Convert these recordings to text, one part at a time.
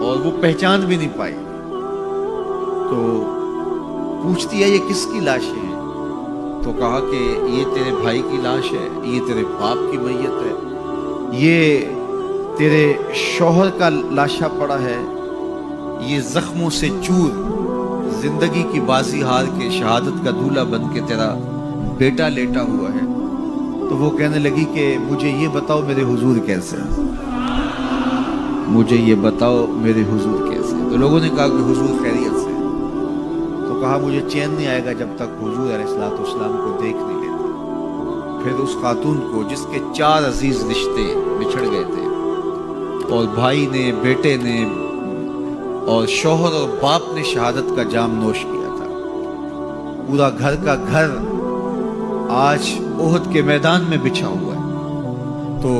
اور وہ پہچان بھی نہیں پائی. تو پوچھتی ہے یہ کس کی لاشیں ہیں؟ تو کہا کہ یہ تیرے بھائی کی لاش ہے، یہ تیرے باپ کی میت ہے، یہ تیرے شوہر کا لاشا پڑا ہے، یہ زخموں سے چور زندگی کی بازی ہار کے شہادت کا دولہا بن کے تیرا بیٹا لیٹا ہوا ہے. تو وہ کہنے لگی کہ مجھے یہ بتاؤ میرے حضور کیسے ہیں، مجھے یہ بتاؤ میرے حضور کیسے ہیں. تو لوگوں نے کہا کہ حضور خیریت سے. تو کہا مجھے چین نہیں آئے گا جب تک حضور علیہ السلام کو دیکھ نہیں لیتا. پھر اس خاتون کو جس کے 4 عزیز رشتے بچھڑ گئے تھے، اور بھائی نے، بیٹے نے، اور شوہر اور باپ نے شہادت کا جام نوش کیا تھا، پورا گھر کا گھر آج احد کے میدان میں بچھا ہوا ہے. تو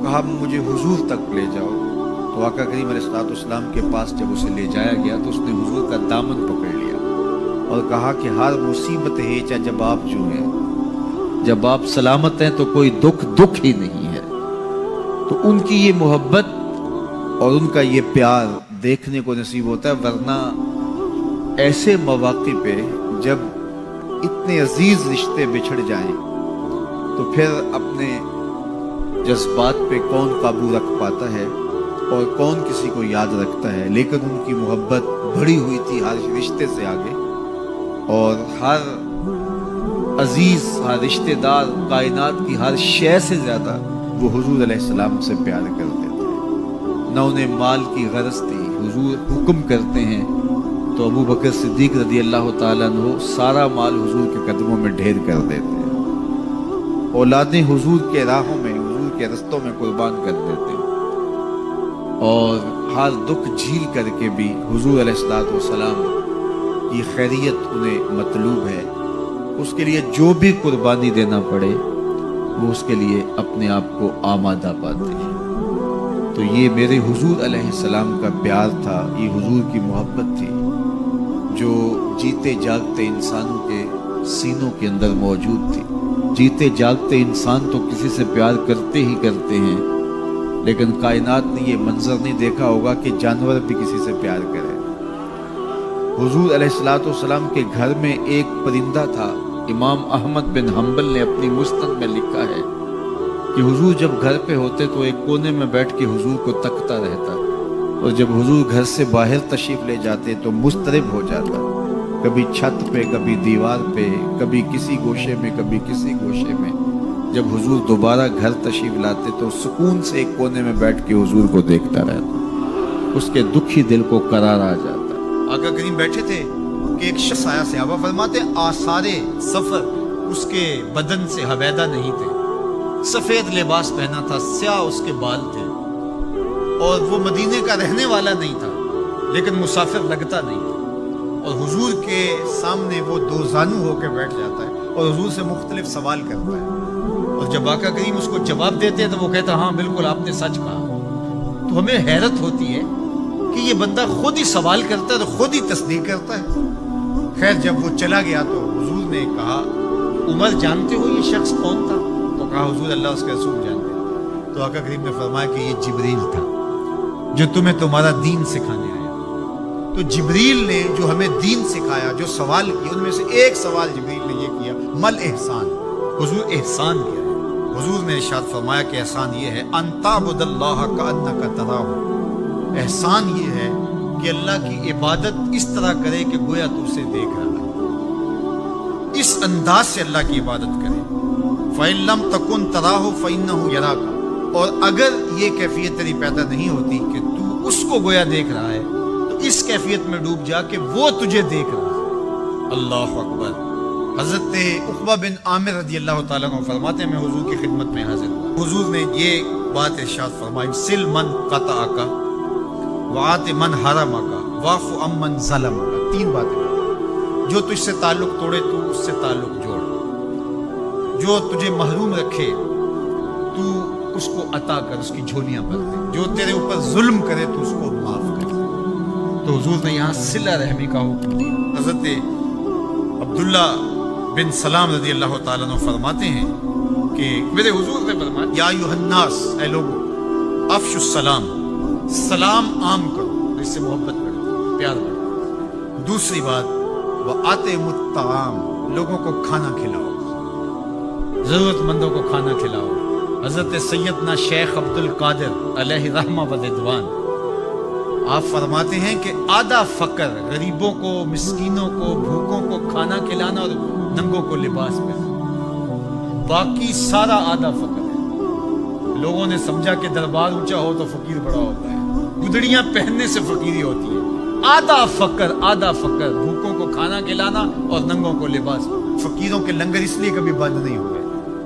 کہا مجھے حضور تک لے جاؤ. تو آقا کریم علیہ السلام کے پاس جب اسے لے جایا گیا تو اس نے حضور کا دامن پکڑ لیا اور کہا کہ ہر مصیبت ہے چاہے جب آپ جو ہیں، جب آپ سلامت ہیں تو کوئی دکھ ہی نہیں ہے. تو ان کی یہ محبت اور ان کا یہ پیار دیکھنے کو نصیب ہوتا ہے. ورنہ ایسے مواقع پہ جب اتنے عزیز رشتے بچھڑ جائیں تو پھر اپنے جذبات پہ کون قابو رکھ پاتا ہے اور کون کسی کو یاد رکھتا ہے. لیکن ان کی محبت بڑھی ہوئی تھی ہر رشتے سے آگے، اور ہر عزیز، ہر رشتہ دار، کائنات کی ہر شے سے زیادہ وہ حضور علیہ السلام سے پیار کرتے تھے. نہ انہیں مال کی غرض تھی. حضور حکم کرتے ہیں تو ابو بکر صدیق رضی اللہ تعالیٰ عنہ سارا مال حضور کے قدموں میں ڈھیر کر دیتے ہیں، اولادیں حضور کے راہوں میں، حضور کے رستوں میں قربان کر دیتے ہیں، اور ہر دکھ جھیل کر کے بھی حضور علیہ السلام کی خیریت انہیں مطلوب ہے. اس کے لیے جو بھی قربانی دینا پڑے وہ اس کے لیے اپنے آپ کو آمادہ پاتے ہیں. تو یہ میرے حضور علیہ السلام کا پیار تھا، یہ حضور کی محبت تھی جو جیتے جاگتے انسانوں کے سینوں کے اندر موجود تھی. جیتے جاگتے انسان تو کسی سے پیار کرتے ہی کرتے ہیں، لیکن کائنات نے یہ منظر نہیں دیکھا ہوگا کہ جانور بھی کسی سے پیار کرے. حضور علیہ السلام کے گھر میں ایک پرندہ تھا. امام احمد بن حنبل نے اپنی مسند میں لکھا ہے کہ حضور جب گھر پہ ہوتے تو ایک کونے میں بیٹھ کے حضور کو تکتا رہتا، اور جب حضور گھر سے باہر تشریف لے جاتے تو مضطرب ہو جاتا، کبھی چھت پہ، کبھی دیوار پہ، کبھی کسی گوشے میں، کبھی کسی گوشے میں. جب حضور دوبارہ گھر تشریف لاتے تو سکون سے ایک کونے میں بیٹھ کے حضور کو دیکھتا رہتا، اس کے دکھی دل کو قرار آ جاتا. آقا کریم بیٹھے تھے کہ ایک شخص آیا. صحابہ فرماتے آثار سفر اس کے بدن سے حویدہ نہیں تھے، سفید لباس پہنا تھا، سیاہ اس کے بال تھے، اور وہ مدینے کا رہنے والا نہیں تھا لیکن مسافر لگتا نہیں تھا. اور حضور کے سامنے وہ 2 زانو ہو کے بیٹھ جاتا ہے اور حضور سے مختلف سوال کرتا ہے، اور جب آقا کریم اس کو جواب دیتے ہیں تو وہ کہتا ہے ہاں بالکل آپ نے سچ کہا. تو ہمیں حیرت ہوتی ہے کہ یہ بندہ خود ہی سوال کرتا ہے تو خود ہی تصدیق کرتا ہے. خیر جب وہ چلا گیا تو حضور نے کہا عمر جانتے ہو یہ شخص کون تھا؟ تو کہا حضور اللہ اس کے رسول جانتے ہیں. تو آقا کریم نے فرمایا کہ یہ جبریل تھا جو تمہیں تمہارا دین سکھانے آیا. تو جبریل نے جو ہمیں دین سکھایا، جو سوال کیا، ان میں سے ایک سوال جبریل نے یہ کیا مل احسان، حضور احسان کیا ہے؟ حضور نے ارشاد فرمایا کہ احسان یہ ہے ان تعبد اللہ کأنک تراہ. احسان یہ ہے کہ اللہ کی عبادت اس طرح کرے کہ گویا تو اسے دیکھ رہا ہے، اس انداز سے اللہ کی عبادت کرے. فَإِن لَمْ تَكُنْ تَرَاهُ فَإِنَّهُ يَرَاكَ. اور اگر یہ کیفیت تیری پیدا نہیں ہوتی کہ تو اس کو گویا دیکھ رہا ہے تو اس کیفیت میں ڈوب جا کہ وہ تجھے دیکھ رہا ہے. اللہ اکبر. حضرت عقبہ بن عامر رضی اللہ تعالیٰ عنہ فرماتے ہیں میں حضور کی خدمت میں حاضر ہوں. حضور نے یہ بات ارشاد فرمائی سل من قطعک وعات من حرمک واعف عمن ظلمک. 3 باتیں. جو تجھ سے تعلق توڑے تو اس سے تعلق جوڑ، جو تجھے محروم رکھے تو اس کو عطا کر، اس کی جھولیاں بھر دے، جو تیرے اوپر ظلم کرے تو اس کو معاف کر. تو حضور نے یہاں صلہ رحمی کا حکم دیا. حضرت عبداللہ بن سلام رضی اللہ تعالیٰ عنہ فرماتے ہیں کہ میرے حضور نے فرمایا یا ایھا الناس، اے لوگو، افشوا السلام، سلام عام کرو، اس سے محبت بڑھے، پیار بڑھے۔ دوسری بات وَأَطْعِمُ الطَّعَامَ، لوگوں کو کھانا کھلاؤ، ضرورت مندوں کو کھانا کھلاؤ۔ حضرت سیدنا شیخ عبد القادر علیہ رحمہ و رضوان آپ فرماتے ہیں کہ آدھا فقر غریبوں کو، مسکینوں کو، بھوکوں کو کھانا کھلانا اور ننگوں کو لباس پہنانا، باقی سارا آدھا فقر ہے۔ لوگوں نے سمجھا کہ دربار اونچا ہو تو فقیر بڑا ہوتا ہے، گدڑیاں پہننے سے فقیری ہوتی ہے۔ آدھا فقر، آدھا فقر، بھوکوں کو کھانا کھلانا اور ننگوں کو لباس۔ فقیروں کے لنگر اس لیے کبھی بند نہیں ہوئے۔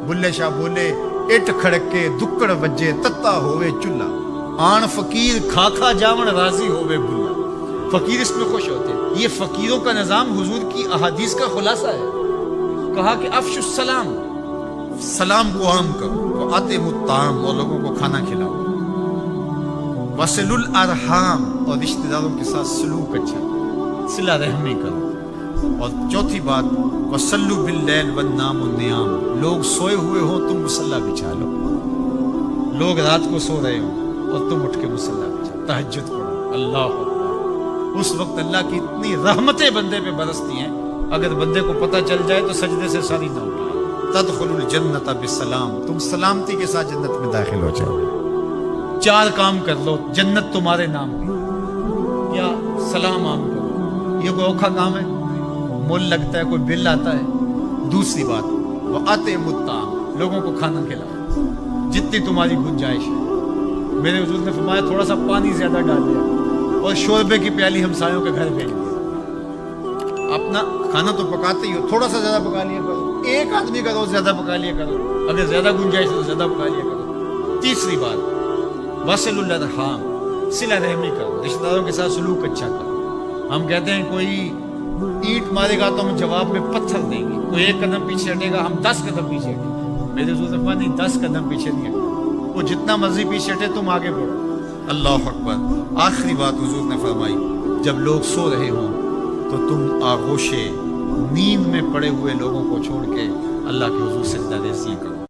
بلے شاہ بولے اٹ کھڑکے دکڑ وجے تتا ہوئے چولہا، آن فقیر کھا کھا جاون راضی ہوئے بلا۔ فقیر اس میں خوش ہوتے ہیں۔ یہ فقیروں کا نظام حضور کی احادیث کا خلاصہ ہے۔ کہا کہ افشوا السلام، سلام کو عام کرو، وَأَطْعِمُ الطَّعَامَ، اور لوگوں کو کھانا کھلاؤ، وَصِلُوا الْأَرْحَامَ، اور رشتہ داروں کے ساتھ سلوک اچھا، صلہ رحمی کرو۔ اور چوتھی بات وَصَلُّوا بِاللَّيْلِ وَالنَّامُ نِيَامٌ، لوگ سوئے ہوئے ہوں تم مصلی بچھا لو، لوگ رات کو سو رہے ہوں اور تم اٹھ کے مصلی بچھا، تہجد پڑھو۔ اللہ اکبر۔ اس وقت اللہ کی اتنی رحمتیں بندے پہ برستی ہیں، اگر بندے کو پتہ چل جائے تو سجدے سے ساری نہ اٹھائے۔ تدخلوا الجنت بسلام، تم سلامتی کے ساتھ جنت میں داخل ہو جاؤ۔ 4 کام کر لو جنت تمہارے نام کی، یا سلام عام کرو، یہ کوئی اوکھا کام ہے؟ مول لگتا ہے، کوئی بل آتا ہے؟ دوسری بات وَأَطْعِمُ الطَّعَامَ، لوگوں کو کھانا کھلاؤ جتنی تمہاری گنجائش ہے۔ میرے حضور نے فرمایا تھوڑا سا پانی زیادہ ڈال دیا اور شوربے کی پیالی ہمسایوں کے گھر بھیج دیا۔ اپنا کھانا تو پکاتے ہی ہو، تھوڑا سا زیادہ پکا لیا کرو، ایک آدمی کا روز زیادہ پکا لیا کرو، اگر زیادہ گنجائش ہے تو زیادہ پکا لیا کرو۔ تیسری بات وَصِلُوا الْأَرْحَامَ، صلہ رحمی کرو، رشتہ داروں کے ساتھ سلوک اچھا کرو۔ ہم کہتے ہیں کوئی اینٹ مارے گا تو ہم جواب میں پتھر دیں گے، کوئی 1 قدم پیچھے ہٹے گا ہم 10 قدم پیچھے ہٹیں گے۔ میرے حضور نے فرمایا نہیں، 10 قدم پیچھے نہیں ہٹے، وہ جتنا مرضی پیچھے ہٹے تم آگے بڑھو۔ اللہ اکبر۔ آخری بات حضور نے فرمائی جب لوگ سو رہے ہوں تو تم آغوش نیند میں پڑے ہوئے لوگوں کو چھوڑ کے اللہ کے حضور سجدہ ریزی کرو۔